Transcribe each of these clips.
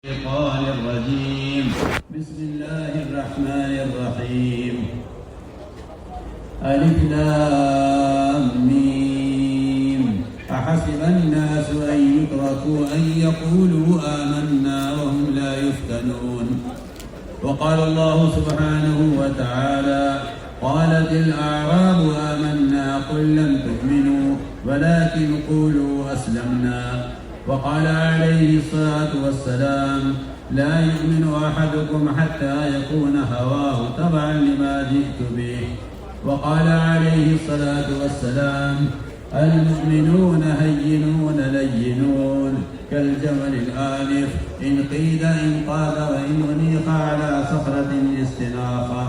الشيطان الرجيم. بسم الله الرحمن الرحيم. ألف لام ميم. أحسب الناس أن يتركوا أن يقولوا آمنا وهم لا يفتنون. وقال الله سبحانه وتعالى: قالت الأعراب آمنا قل لم تؤمنوا ولكن قولوا أسلمنا. وقال عليه الصلاة والسلام: لا يؤمن أحدكم حتى يكون هواه تبعا لما جئت به. وقال عليه الصلاة والسلام: المؤمنون هينون لينون كالجمل الآلف، إن قيد انقاد وإن أنيق على صخرة استناقا.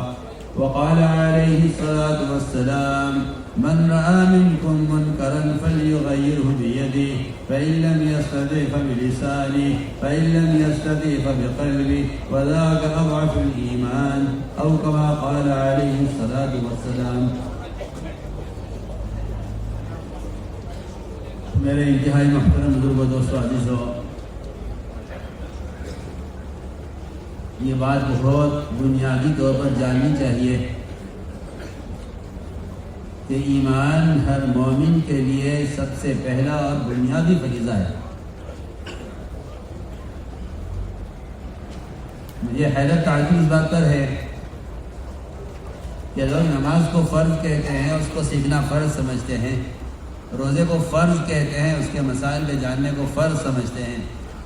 وقال عليه الصلاة والسلام: من رأى منكم منكرا فليغيره بيده، فإن لم يستطع فبلسانه، فإن لم يستطع فبقلبه، وذاك أضعف الإيمان، أو كما قال عليه الصلاة والسلام. میرے انتہائی محترم بزرگوں، دوستوں، عزیزوں، یہ بات بہت بنیادی طور پر جاننی چاہیے کہ ایمان ہر مومن کے لیے سب سے پہلا اور بنیادی فریضہ ہے۔ مجھے حیرت تعجب اس بات پر ہے کہ لوگ نماز کو فرض کہتے ہیں، اس کو سیکھنا فرض سمجھتے ہیں، روزے کو فرض کہتے ہیں، اس کے مسائل کے جاننے کو فرض سمجھتے ہیں،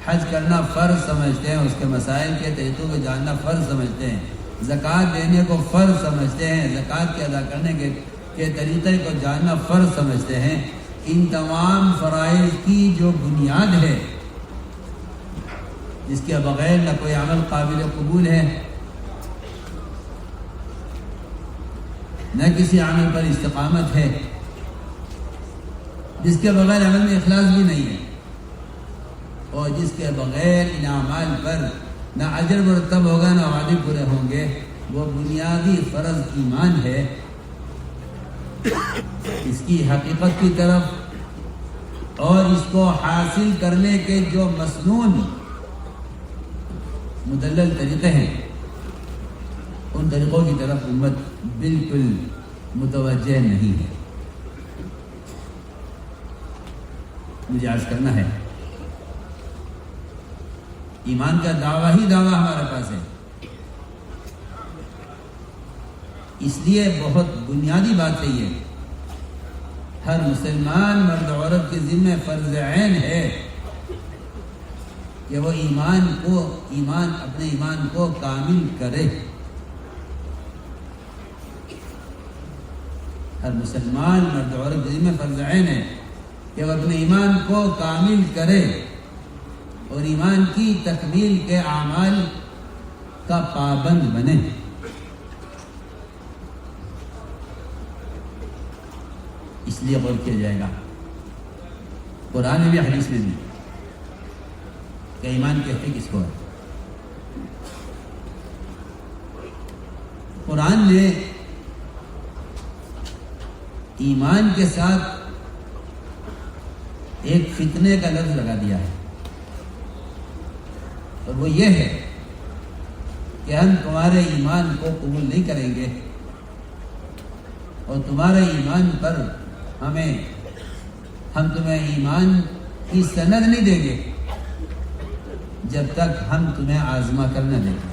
حج کرنا فرض سمجھتے ہیں، اس کے مسائل کے طریقوں کو جاننا فرض سمجھتے ہیں، زکوٰۃ دینے کو فرض سمجھتے ہیں، زکوٰۃ کے ادا کرنے کے طریقے کو جاننا فرض سمجھتے ہیں۔ ان تمام فرائض کی جو بنیاد ہے، جس کے بغیر نہ کوئی عمل قابل قبول ہے، نہ کسی عمل پر استقامت ہے، جس کے بغیر عمل میں اخلاص بھی نہیں ہے، اور جس کے بغیر ان اعمال پر نہ اجر مرتب ہوگا نہ وعدے پورے ہوں گے، وہ بنیادی فرض ایمان ہے۔ اس کی حقیقت کی طرف اور اس کو حاصل کرنے کے جو مسنون مدلل طریقے ہیں، ان طریقوں کی طرف امت بالکل متوجہ نہیں ہے۔ مجھے عرض کرنا ہے، ایمان کا دعویٰ ہی دعویٰ ہمارے پاس ہے، اس لیے بہت بنیادی بات ہے یہ، ہر مسلمان مرد عورت کے ذمہ فرض عین ہے کہ وہ اپنے ایمان کو کامل کرے۔ ہر مسلمان مرد عورت کے ذمہ فرض عین ہے کہ وہ اپنے ایمان کو کامل کرے اور ایمان کی تکمیل کے اعمال کا پابند بنے۔ اس لیے غور کیا جائے گا قرآن میں بھی حدیث میں بھی کہ ایمان کہتے کس کو ہے۔ قرآن نے ایمان کے ساتھ ایک فتنے کا لفظ لگا دیا ہے، اور وہ یہ ہے کہ ہم تمہارے ایمان کو قبول نہیں کریں گے اور تمہارے ایمان پر ہم تمہیں ایمان کی سند نہیں دیں گے جب تک ہم تمہیں آزما کر نہ دیں گے۔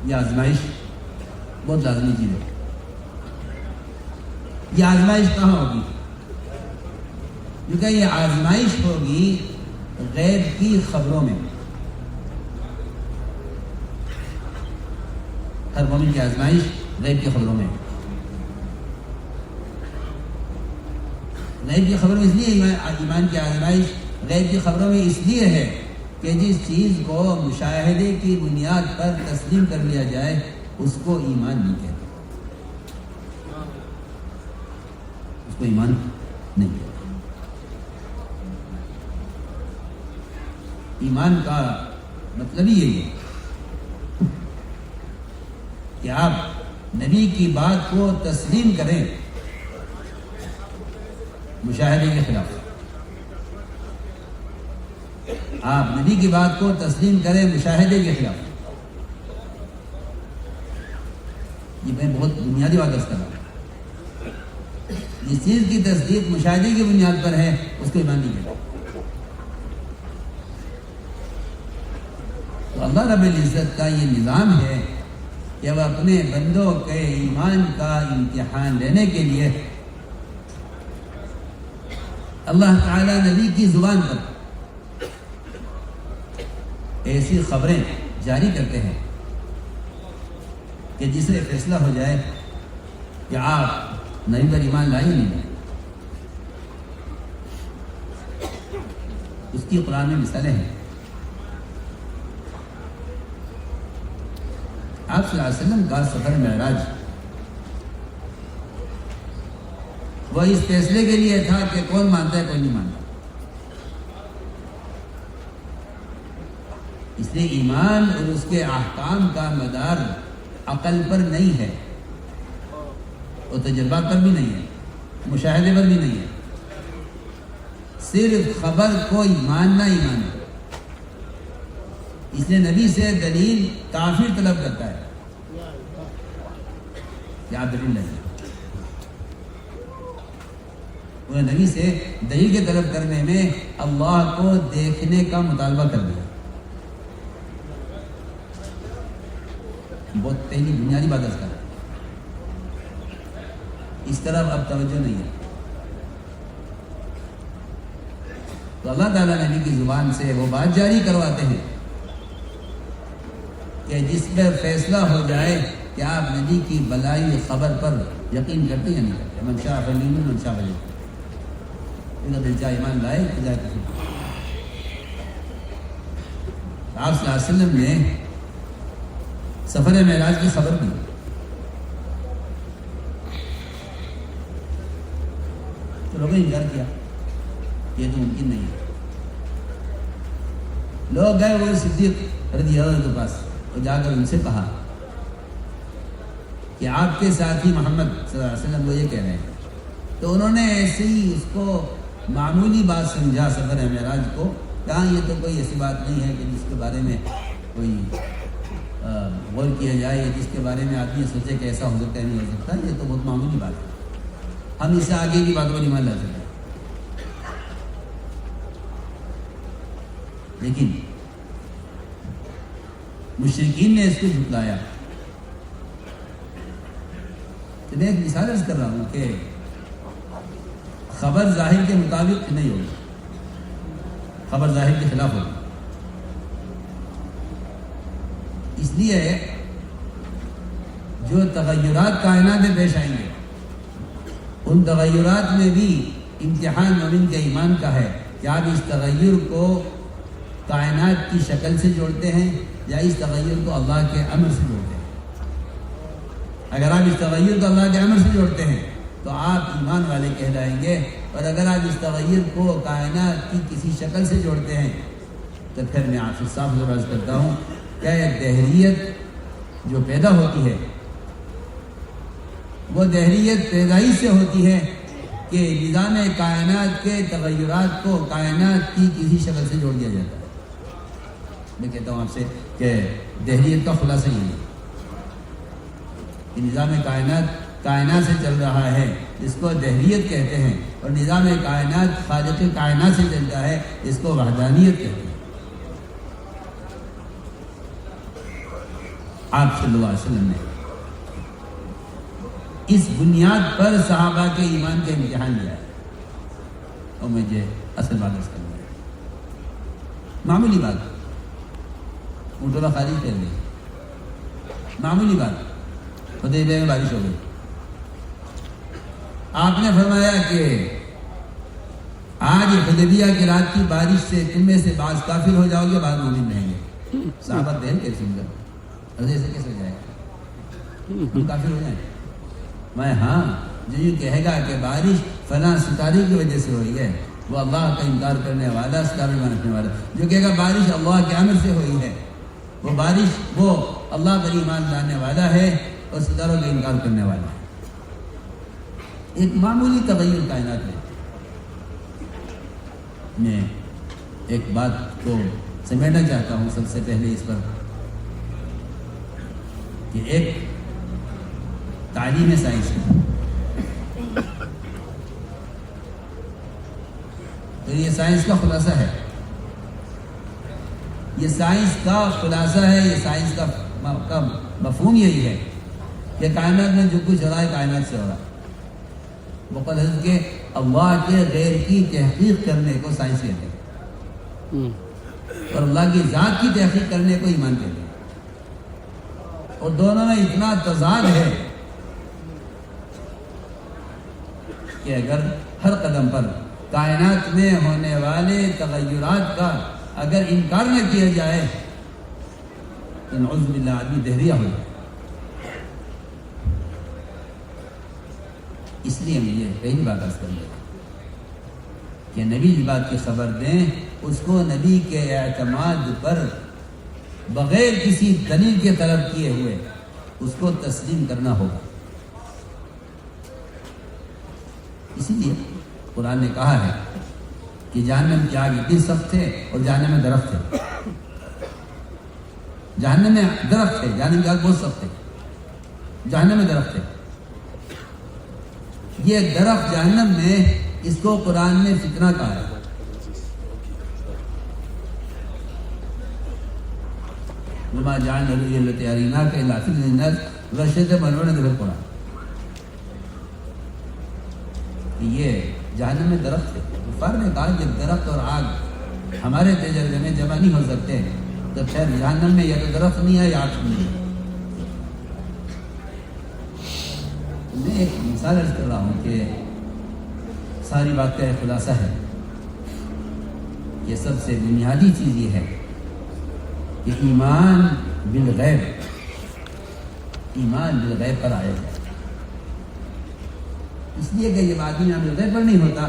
یہ آزمائش بہت لازمی چیز ہے۔ یہ آزمائش کہاں ہوگی؟ کیونکہ یہ آزمائش ہوگی غیب کی خبروں میں۔ ہر مومن کی آزمائش غیب کی خبروں میں۔ غیب کی خبروں میں اس لیے ایمان کی آزمائش غیب کی خبروں میں اس لیے ہے کہ جس چیز کو مشاہدے کی بنیاد پر تسلیم کر لیا جائے اس کو ایمان نہیں کہتے، اس کو ایمان نہیں کہتے۔ ایمان کا مطلب ہی یہی ہے کہ آپ نبی کی بات کو تسلیم کریں مشاہدے کے خلاف۔ آپ نبی کی بات کو تسلیم کریں مشاہدے کے خلاف. یہ میں بہت بنیادی بات کر رہا ہوں. جس چیز کی تصدیق مشاہدے کی بنیاد پر ہے اس کو ایمان نہیں کہتے. تو اللہ رب العزت کا یہ نظام ہے کہ وہ اپنے بندوں کے ایمان کا امتحان لینے کے لیے اللہ تعالی نبی کی زبان پر ایسی خبریں جاری کرتے ہیں کہ جس سے فیصلہ ہو جائے کہ آپ نبی پر ایمان لائے نہیں لائے. اس کی قرآن میں مثالیں ہیں. آپ صلی اللہ علیہ وسلم کا سفر معراج وہ اس فیصلے کے لیے تھا کہ کون مانتا ہے کون نہیں مانتا. اس لیے ایمان اور اس کے احکام کا مدار عقل پر نہیں ہے اور تجربات پر بھی نہیں ہے, مشاہدے پر بھی نہیں ہے. صرف خبر کو ماننا ایمان ہے. اس لیے نبی سے دلیل کافر طلب کرتا ہے. یاد دلیل نہیں, انہوں نے نبی سے دلیل کے طلب کرنے میں اللہ کو دیکھنے کا مطالبہ کر دیا. بہت پہلی بنیادی بات اس کا, اس طرف اب توجہ نہیں ہے. تو اللہ تعالیٰ نبی کی زبان سے وہ بات جاری کرواتے ہیں کہ جس میں فیصلہ ہو جائے کہ آپ نبی کی بلائی خبر پر یقین کرتے یا نہیں کرتے. من شاء فلیؤمن ومن شاء فلیکفر, اگر دل چاہے ایمان لائے تو جائے کفر. آپ صلی اللہ علیہ وسلم نے سفر معراج کی خبر دی. تو لوگوں نے انکار کیا, یہ تو ممکن نہیں ہے. لوگ گئے وہ صدیق رضی اللہ عنہ کے پاس اور جا کر ان سے کہا کہ آپ کے ساتھی محمد صلی اللہ علیہ وسلم وہ یہ کہہ رہے ہیں. تو انہوں نے ایسے ہی اس کو معمولی بات سمجھا سفر معراج کو, کہاں یہ تو کوئی ایسی بات نہیں ہے کہ جس کے بارے میں کوئی غور کیا جائے, یا جس کے بارے میں آدمی سوچے کہ ایسا ہو سکتا ہے نہیں ہو سکتا. یہ تو بہت معمولی بات ہے, ہم اس سے آگے کی بات کو نہیں مان لا سکتے. لیکن مشرکین نے اس کو جھٹلایا. تو میں ایک مثال عرض کر رہا ہوں کہ خبر ظاہر کے مطابق نہیں ہوگی, خبر ظاہر کے خلاف ہوگی. اس لیے جو تغیرات کائنات میں پیش آئیں گے ان تغیرات میں بھی امتحان مومن کے ایمان کا ہے کہ آپ اس تغیر کو کائنات کی شکل سے جوڑتے ہیں یا اس تغیر کو اللہ کے امر سے جوڑتے ہیں. اگر آپ اس تغیر کو اللہ کے امر سے جوڑتے ہیں تو آپ ایمان والے کہلائیں گے, اور اگر آپ اس تغیر کو کائنات کی کسی شکل سے جوڑتے ہیں تو پھر میں آپ سے صاف عرض کرتا ہوں کہ ایک دہریت جو پیدا ہوتی ہے وہ دہریت پیدائش سے ہوتی ہے کہ نظام کائنات کے تغیرات کو کائنات کی کسی شکل سے جوڑ دیا جاتا ہے. میں کہتا ہوں آپ سے کہ دہریت کا خلاصہ یہ ہے کہ نظام کائنات سے چل رہا ہے, اس کو دہریت کہتے ہیں, اور نظام کائنات خالق کائنات سے چلتا ہے, اس کو وحدانیت کہتے ہیں. آپ صلی اللہ علیہ وسلم نے اس بنیاد پر صحابہ کے ایمان کا امتحان لیا ہے. اور مجھے اصل بات اس کرنا ہے, معمولی بات, اونٹوں خارج کر لی, معمولی بات. حدیبیہ میں بارش ہو گئی, آپ نے فرمایا کہ آج حدیبیہ کی رات کی بارش سے تم میں سے بعض کافر ہو جاؤ گے, بعض مومن رہیں گے. صحابہ دہل کیسے سن کر ایسے کیسے ہو جائے گا, ہم کافر ہو جائیں. میں ہاں, جو یہ کہے گا کہ بارش فلاں ستارے کی وجہ سے ہوئی ہے وہ اللہ کا انکار کرنے والا, ستارے میں رکھنے والا. جو کہے گا بارش اللہ کے امر سے ہوئی ہے وہ بارش وہ اللہ پر ایمان لانے والا ہے اور ستاروں کا انکار کرنے والا ہے. ایک معمولی تغیر کائنات میں ایک بات کو سمیٹنا چاہتا ہوں سب سے پہلے اس پر کہ ایک تعلیم سائنس ہے، تو یہ سائنس کا خلاصہ ہے، یہ سائنس کا خلاصہ ہے، یہ سائنس کا مفہوم یہی ہے کہ کائنات میں جو کچھ ہو رہا ہے کائنات سے ہو رہا ہے۔ مقدس کے اللہ کے غیر کی تحقیق کرنے کو سائنس کہتے ہیں، اور اللہ کی ذات کی تحقیق کرنے کو ایمان کہتے ہیں، اور دونوں میں اتنا تضاد ہے کہ اگر ہر قدم پر کائنات میں ہونے والے تغیرات کا اگر انکار نہ کیا جائے تو نعوذ باللہ آدمی دہریہ ہو جائے۔ اس لیے مجھے پہلی بات عرض کرنا کہ نبی اس بات کی خبر دیں، اس کو نبی کے اعتماد پر بغیر کسی دلیل کے طلب کیے ہوئے اس کو تسلیم کرنا ہوگا۔ اسی لیے قرآن نے کہا ہے کہ جہنم کی آگ اتنی سخت ہے اور جہنم میں درخت ہے، جہنم میں درخت ہے، جہنم کی آگ بہت سخت ہے، جہنم میں درخت ہے، یہ درخت جہنم میں، اس کو قرآن نے فتنہ کہا ہے۔ وما جعلنا الرؤيا التي أريناك إلا فتنة للناس وبشرهم بالمغفرة بالقرآن۔ یہ جہنم میں درخت ہے، کفار نے کہا کہ درخت اور آگ ہمارے تجربے میں جمع نہیں ہو سکتے، تو خیر جہنم میں یا تو درخت نہیں ہے یا آگ نہیں ہے۔ میں ایک مثال عرض کر رہا ہوں کہ ساری بات کا ایک خلاصہ ہے، یہ سب سے بنیادی چیز یہ ہے کہ ایمان بالغیب پر آئے گا، اس لیے کہ یہ آدمی نام بالغیب پر نہیں ہوتا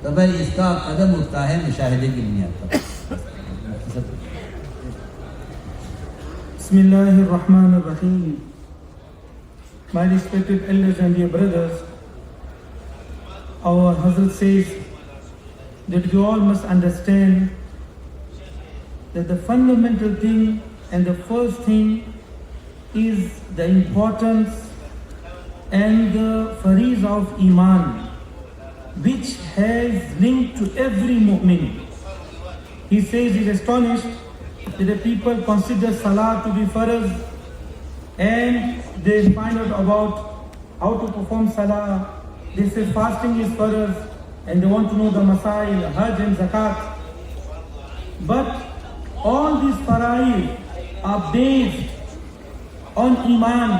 تو بھائی اس کا قدم اٹھتا ہے مشاہدے کی بنیاد پر۔ بسم اللہ الرحمن الرحیم۔ My respected elders and dear brothers, our Hazrat says that we all must understand that the fundamental thing and the first thing is the importance and the fariz of Iman, which has link to every mu'min. He says he's astonished that the people consider Salah to be farz, and they find out about how to perform Salah. They say fasting is farz, and they want to know the masail, Hajj and Zakat. But all these faraid are based on Iman,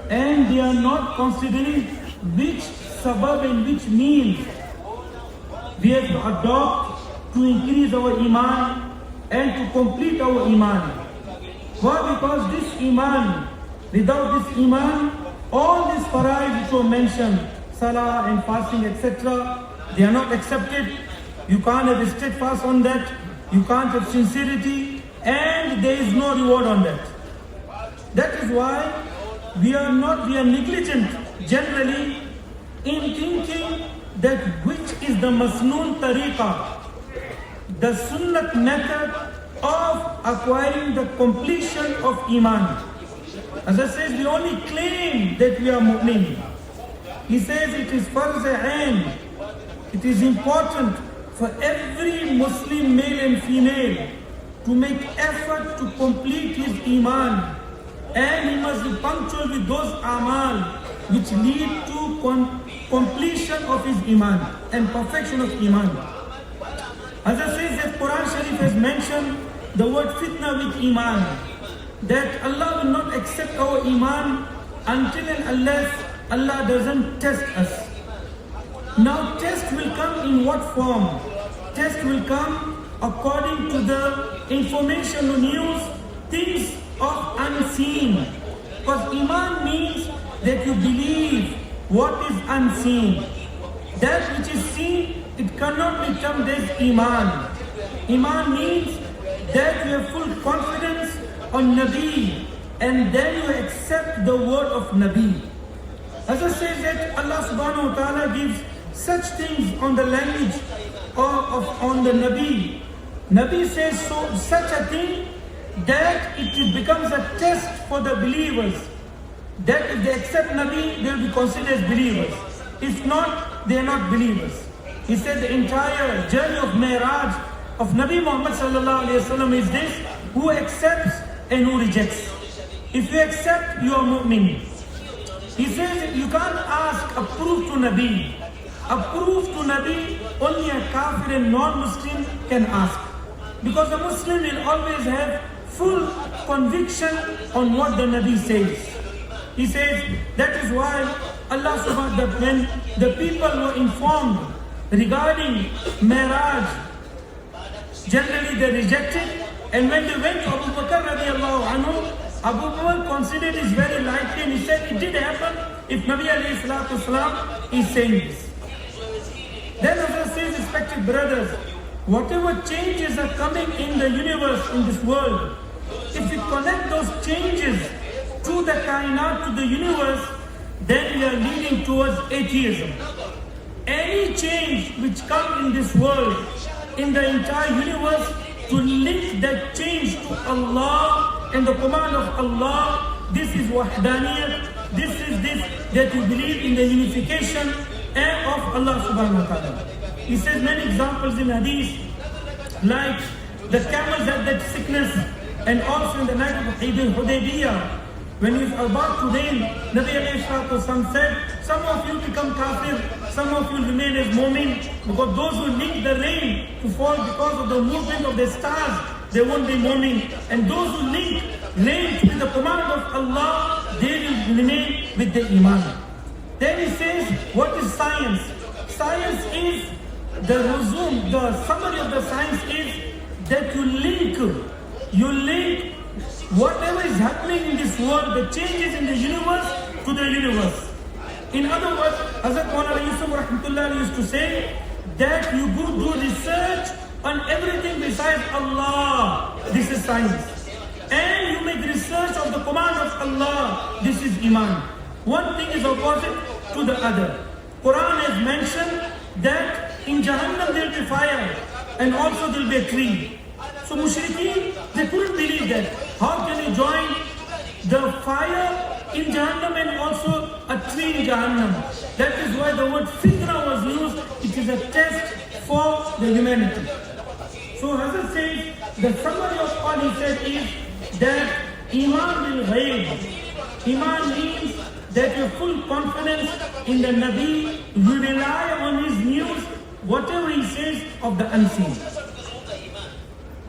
and they are not considering which sabab and which means we have to adopt to increase our Iman and to complete our Iman. Why? Because this Iman, without this Iman, all these faraid which were mentioned, Salah and fasting, etc., they are not accepted. You can't have steadfast on that, you can't have sincerity, and there is no reward on that. That is why we are negligent generally in thinking that which is the masnoon tariqa, the sunnat method of acquiring the completion of Iman. As I says, we only claim that we are mu'min. He says it is farz ain. It is important for every Muslim male and female to make effort to complete his Iman, and he must be punctual with those amal which lead to completion of his Iman and perfection of Iman. As I says that Quran Sharif has mentioned the word fitna with Iman, that Allah will not accept our Iman until and unless Allah doesn't test us. Now test will come in what form? Test will come according to the information or news, things of unseen. Because Iman means that you believe what is unseen. That which is seen, it cannot be termed as Iman. Iman means that you have full confidence on Nabi, and then you accept the word of Nabi. As I say that Allah subhanahu wa ta'ala gives such things on the language on the Nabi. Nabi says such a thing that it becomes a test for the believers. That if they accept Nabi, they will be considered as believers. If not, they are not believers. He said the entire journey of Mi'raj of Nabi Muhammad sallallahu alayhi wa sallam is this: who accepts and who rejects. If you accept, you are mu'min. He says you can't ask a proof to Nabi. A proof to Nabi, only a kafir and non-Muslim can ask. Because a Muslim will always have full conviction on what the Nabi says. He says, that is why Allah subhanahu wa ta'ala, when the people were informed regarding Mi'raj, generally they rejected. And when they went to Abu Bakr radiallahu anhu, Abu Bakr considered it very lightly and he said it did happen if Nabi alayhi salatu wasalam is saying this. Then Hazrat says, respected brothers, whatever changes are coming in the universe, in this world, if we connect those changes to the kainat, to the universe, then we are leading towards atheism. Any change which comes in this world, in the entire universe, to link that change to Allah and the command of Allah, this is wahdaniyat, this is this, that you believe in the unification of Allah subhanahu wa ta'ala. He says many examples in hadith, like the camels had that sickness, and also in the night of Eid al-Hudaybiyah, when he was about to rain, Nabi alayhi salatu wasalam said, some of you become kafir, some of you remain as mu'min, because those who link the rain to fall because of the movement of the stars, they won't be mu'min. And those who link rain with the command of Allah, they will remain with the iman. Then he says, what is science? Science is the resume, the summary of the science is that you link whatever is happening in this world, the changes in the universe, to the universe. In other words, Hazrat Maulana Yusuf rahmatullah used to say that you go do research on everything besides Allah. This is science. And you make research of the command of Allah. This is iman. One thing is opposite to the other. Quran has mentioned that in Jahannam there will be fire and also there will be a tree. So mushrikeen, they couldn't believe that. How can you join the fire in Jahannam and also a tree in Jahannam? That is why the word fitna was used. It is a test for the humanity. So Hazrat says, the summary of all he said is that Iman bil ghaib. Iman means that you have full confidence in the Nabi, you rely on his news, whatever he says of the unseen.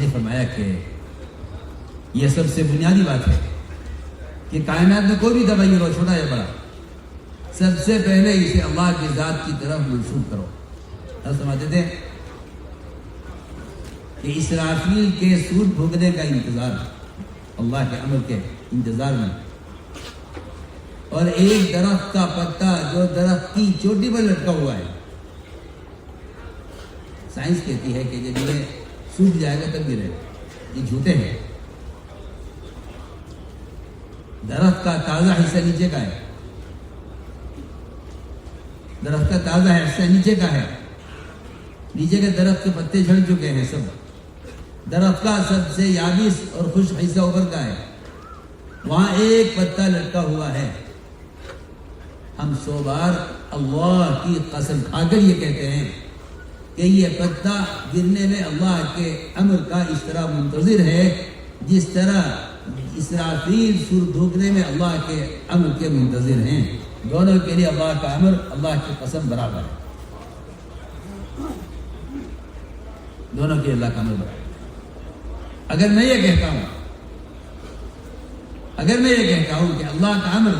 لیے فرمایا کہ یہ سب سے بنیادی بات ہے کہ کائنات میں کوئی بھی تغیر ہو، چھوٹا یا بڑا، سب سے پہلے اسے اللہ کی ذات کی طرف منسوب کرو۔ ہم سمجھتے تھے کہ اسرافیل کے سور بھونکنے کا انتظار، اللہ کے امر کے انتظار میں، اور ایک درخت کا پتا جو درخت کی چوٹی پر لٹکا ہوا ہے، سائنس کہتی ہے کہ جب یہ سوکھ جائے گا تب بھی رہے گا، یہ جھوٹے ہیں۔ درخت کا تازہ حصہ نیچے کا ہے، درخت کا تازہ حصہ نیچے کا ہے، نیچے کے درخت کے پتے جھڑ چکے ہیں سب، درخت کا سب سے یابس اور خشک حصہ اوپر کا ہے، وہاں ایک پتا لٹکا ہوا ہے۔ ہم 100 بار اللہ کی قسم کھا کر یہ کہتے ہیں کہ یہ پتا گرنے میں اللہ کے امر کا اس طرح منتظر ہے جس طرح اسرافیل سور بھونکنے میں اللہ کے امر کے منتظر ہیں۔ دونوں کے لیے اللہ کا امر، اللہ کی قسم برابر ہے، دونوں کے لیے اللہ کا امر برابر ہے۔ اگر میں یہ کہتا ہوں کہ اللہ کا امر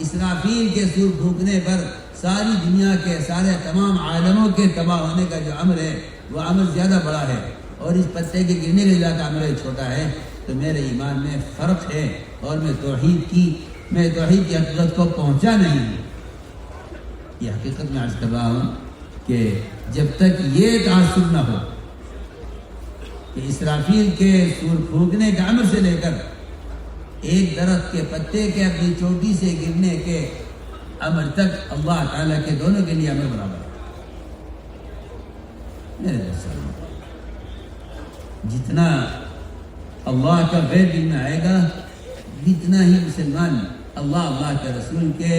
اسرافیل کے سور بھونکنے پر ساری دنیا کے سارے تمام عالموں کے تباہ ہونے کا جو امر ہے وہ امر زیادہ بڑا ہے، اور اس پتے کے گرنے کے لیے کا امر چھوٹا ہے، تو میرے ایمان میں فرق ہے، اور میں توحید کی حقیقت کو پہنچا نہیں ہوں۔ یہ حقیقت میں عرض کر رہا ہوں کہ جب تک یہ تعصب نہ ہو کہ اسرافیل کے سور پھونکنے کے امر سے لے کر ایک درخت کے پتے کے اپنی چوٹی سے گرنے کے امر تک اللہ تعالیٰ کے دونوں کے لیے امر برابر ہے۔ میرے دوستوں، جتنا اللہ کا غیر دل میں آئے گا اتنا ہی مسلمان اللہ کے رسول کے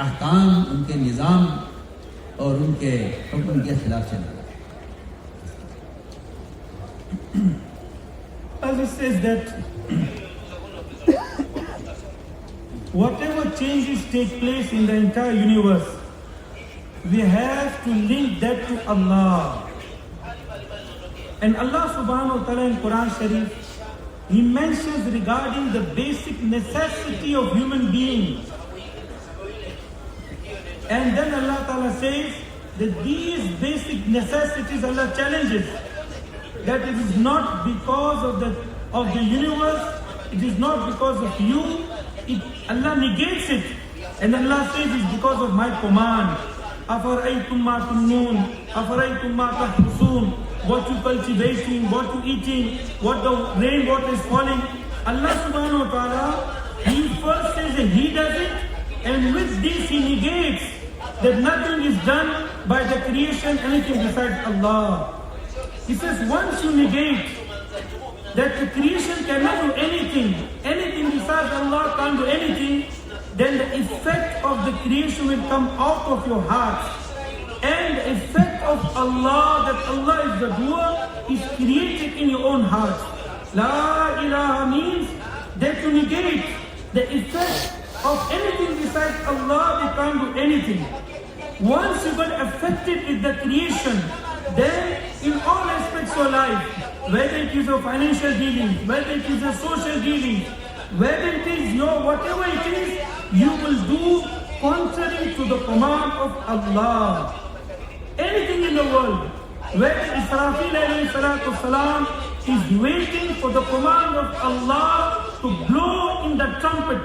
احکام، ان کے نظام اور ان کے حکم کے خلاف چلے گا۔ As it says that whatever changes take place in the entire universe, we have to link that to Allah. And Allah subhanahu wa ta'ala in Quran Sharif, He mentions regarding the basic necessity of human beings. And then Allah ta'ala says that these basic necessities, Allah challenges that it is not because of the universe, it is not because of you, Allah negates it. And Allah says it's because of my command. أَفَرَأَيْتُمْ مَا تُمْنُونَ أَفَرَأَيْتُمْ مَا تَحْرُثُونَ, what you cultivating, what you eating, what the rain water is falling. Allah subhanahu wa ta'ala, He first says that He does it, and with this He negates that nothing is done by the creation, anything besides Allah. He says once you negate that the creation cannot do anything besides Allah can't do anything, then the effect of the creation will come out of your heart. And the effect of Allah, that Allah is the doer, is created in your own heart. La ilaha means that you negate the effect of anything besides Allah, they can't do anything. Once you got affected with the creation, then in all aspects of life, whether it is your financial dealings, whether it is your social dealings, whether it is your whatever it is, you will do contrary to the command of Allah. Anything in the world, whether Israfil alayhi salatu salam is waiting for the command of Allah to blow in the trumpet,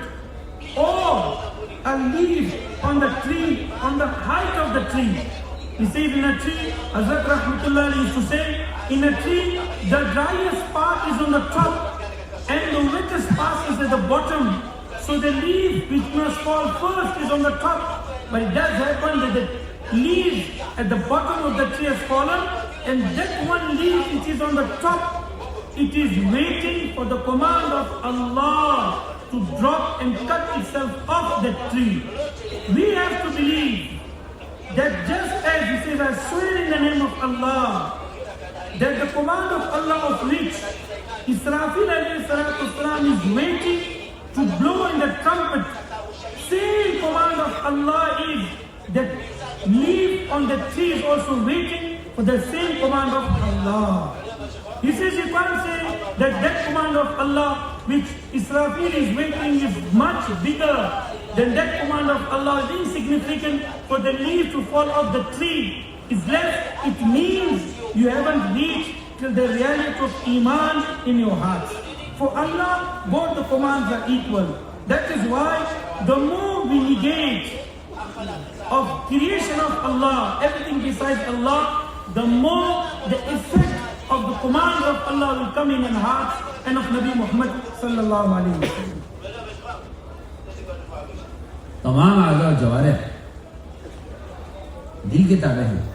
or a leaf on the tree, on the height of the tree. He says in a tree, Hazrat rahmatullah used to say, in a tree, the driest part is on the top and the wettest part is at the bottom. So the leaf which must fall first is on the top. But it does happen that the leaf at the bottom of the tree has fallen, and that one leaf which is on the top, it is waiting for the command of Allah to drop and cut itself off that tree. We have to believe that just as He says, I swear in the name of Allah, that the command of Allah of which Israfil alayhi salatu wasalam is waiting to blow in the trumpet, same command of Allah is that leaf on the tree is also waiting for the same command of Allah. He says you can't say that command of Allah which Israfil is waiting is much bigger than that command of Allah is insignificant for the leaf to fall off the tree is less. It means you haven't reached till the reality of Iman in your heart. For Allah, both the commands are equal. That is why the more we negate of creation of Allah, everything besides Allah, the more the effect of the command of Allah will come in our hearts and of Nabi Muhammad sallallahu alaihi wasallam. تمام اعضاء جوارح دل کے تابع ہیں.